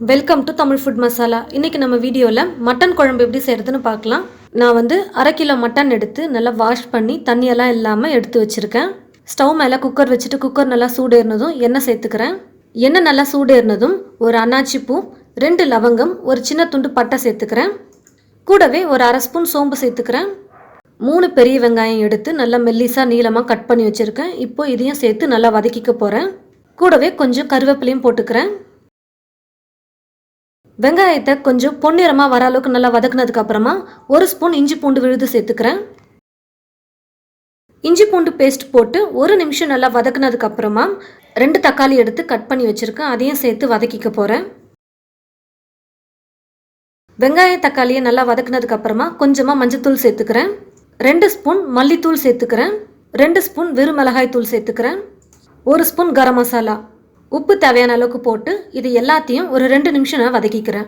Welcome to Tamil food masala. இன்றைக்கி நம்ம வீடியோவில் மட்டன் குழம்பு எப்படி செய்கிறதுன்னு பார்க்கலாம். நான் வந்து 1/2 கிலோ மட்டன் எடுத்து நல்லா வாஷ் பண்ணி தண்ணியெல்லாம் இல்லாமல் எடுத்து வச்சுருக்கேன். ஸ்டவ் மேலே குக்கர் வச்சுட்டு குக்கர் நல்லா சூடேறினதும் எண்ணெய் சேர்த்துக்கிறேன். எண்ணெய் நல்லா சூடேறினதும் ஒரு அன்னாச்சி பூ, 2 லவங்கம், ஒரு சின்ன துண்டு பட்டை சேர்த்துக்கிறேன். கூடவே ஒரு 1/2 ஸ்பூன் சோம்பு சேர்த்துக்கிறேன். 3 பெரிய வெங்காயம் எடுத்து நல்லா மெல்லிசாக நீளமாக கட் பண்ணி வச்சுருக்கேன். இப்போது இதையும் சேர்த்து நல்லா வதக்கிக்க போகிறேன். கூடவே கொஞ்சம் கருவேப்பிலையும் போட்டுக்கிறேன். வெங்காயத்தை கொஞ்சம் பொன்னிறமாக வர அளவுக்கு நல்லா வதக்குனதுக்கு அப்புறமா 1 ஸ்பூன் இஞ்சி பூண்டு விழுது சேர்த்துக்கிறேன். இஞ்சி பூண்டு பேஸ்ட் போட்டு 1 நிமிஷம் நல்லா வதக்குனதுக்கு அப்புறமா 2 தக்காளி எடுத்து கட் பண்ணி வச்சுருக்கேன். அதையும் சேர்த்து வதக்கிக்க போகிறேன். வெங்காய தக்காளியை நல்லா வதக்குனதுக்கு அப்புறமா கொஞ்சமாக மஞ்சத்தூள் சேர்த்துக்கிறேன். 2 ஸ்பூன் மல்லித்தூள் சேர்த்துக்கிறேன். 2 ஸ்பூன் வெறும் மிளகாய் தூள் சேர்த்துக்கிறேன். 1 ஸ்பூன் கரம் மசாலா, உப்பு தேவையான அளவுக்கு போட்டு இது எல்லாத்தையும் ஒரு 2 நிமிஷம் நான் வதக்கிக்கிறேன்.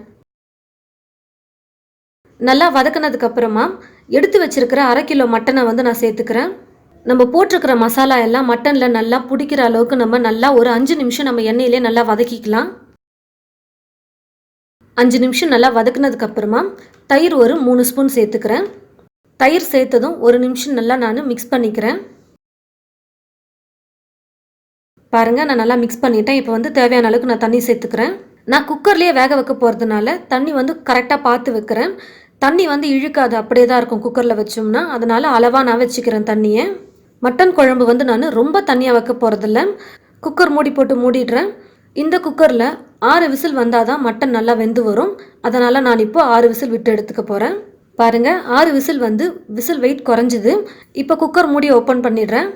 நல்லா வதக்கினதுக்கு அப்புறமா எடுத்து வச்சிருக்கிற 1/2 கிலோ மட்டனை வந்து நான் சேர்த்துக்கிறேன். நம்ம போட்டிருக்கிற மசாலா எல்லாம் மட்டனில் நல்லா பிடிக்கிற அளவுக்கு நம்ம நல்லா ஒரு 5 நிமிஷம் நம்ம எண்ணெயிலே நல்லா வதக்கிக்கலாம். 5 நிமிஷம் நல்லா வதக்கினதுக்கு அப்புறமா தயிர் ஒரு 3 ஸ்பூன் சேர்த்துக்கிறேன். தயிர் சேர்த்ததும் 1 நிமிஷம் நல்லா நான் மிக்ஸ் பண்ணிக்கிறேன். பாருங்கள், நான் நல்லா மிக்ஸ் பண்ணிட்டேன். இப்போ வந்து தேவையான அளவுக்கு நான் தண்ணி சேர்த்துக்கிறேன். நான் குக்கர்லேயே வேக வைக்க போகிறதுனால தண்ணி வந்து கரெக்டாக பார்த்து வைக்கிறேன். தண்ணி வந்து இழுக்காது, அப்படியே தான் இருக்கும் குக்கரில் வச்சோம்னா. அதனால் அளவாக நான் வச்சுக்கிறேன் தண்ணியை. மட்டன் குழம்பு வந்து நான் ரொம்ப தண்ணியாக வைக்க போகிறதில்ல. குக்கர் மூடி போட்டு மூடிடுறேன். இந்த குக்கரில் 6 விசில் வந்தால் தான் மட்டன் நல்லா வெந்து வரும். அதனால் நான் இப்போ 6 விசில் விட்டு எடுத்துக்க போகிறேன். பாருங்கள், 6 விசில் வந்து விசில் வெயிட் குறைஞ்சிது. இப்போ குக்கர் மூடி ஓப்பன் பண்ணிடுறேன்.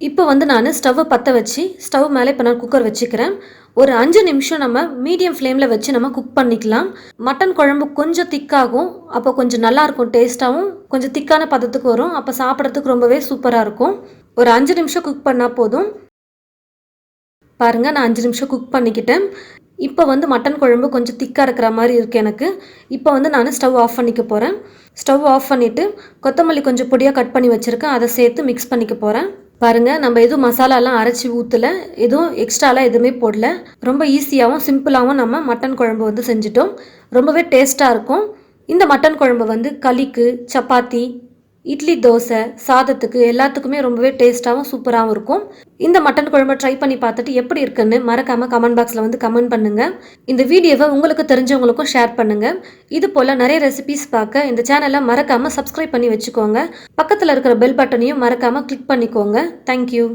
இப்போ வந்து நான் ஸ்டவ்வை பற்ற வச்சு ஸ்டவ் மேலே இப்போ நான் குக்கர் வச்சுக்கிறேன். ஒரு 5 நிமிஷம் நம்ம மீடியம் ஃப்ளேமில் வச்சு நம்ம குக் பண்ணிக்கலாம். மட்டன் குழம்பு கொஞ்சம் திக்காகும். அப்போ கொஞ்சம் நல்லாயிருக்கும், டேஸ்ட்டாகவும் கொஞ்சம் திக்கான பதத்துக்கு வரும். அப்போ சாப்பிட்றதுக்கு ரொம்பவே சூப்பராக இருக்கும். ஒரு 5 நிமிஷம் குக் பண்ணால் போதும். பாருங்கள், நான் 5 நிமிஷம் குக் பண்ணிக்கிட்டேன். இப்போ வந்து மட்டன் குழம்பு கொஞ்சம் திக்காக இருக்கிற மாதிரி இருக்குது எனக்கு. இப்போ வந்து நான் ஸ்டவ் ஆஃப் பண்ணிக்க போகிறேன். ஸ்டவ் ஆஃப் பண்ணிவிட்டு கொத்தமல்லி கொஞ்சம் பொடியாக கட் பண்ணி வச்சுருக்கேன். அதை சேர்த்து மிக்ஸ் பண்ணிக்க போகிறேன். பாருங்கள், நம்ம எதுவும் மசாலாலாம் அரைச்சி ஊற்றலை, எதுவும் எக்ஸ்ட்ராலாம் எதுவுமே போடல. ரொம்ப ஈஸியாகவும் சிம்பிளாகவும் நம்ம மட்டன் குழம்பு வந்து செஞ்சிட்டோம். ரொம்பவே டேஸ்ட்டாக இருக்கும். இந்த மட்டன் குழம்பு வந்து களிக்கு, சப்பாத்தி, இட்லி, தோசை, சாதத்துக்கு எல்லாத்துக்குமே ரொம்பவே டேஸ்ட்டாகவும் சூப்பராகவும் இருக்கும். இந்த மட்டன் குழம்பை ட்ரை பண்ணி பார்த்துட்டு எப்படி இருக்குன்னு மறக்காமல் கமெண்ட் பாக்ஸில் வந்து கமெண்ட் பண்ணுங்கள். இந்த வீடியோவை உங்களுக்கு தெரிஞ்சவங்களுக்கும் ஷேர் பண்ணுங்கள். இது போல் நிறைய ரெசிபிஸ் பார்க்க இந்த சேனலை மறக்காமல் சப்ஸ்கிரைப் பண்ணி வச்சுக்கோங்க. பக்கத்தில் இருக்கிற பெல் பட்டனையும் மறக்காமல் கிளிக் பண்ணிக்கோங்க. தேங்க்யூ.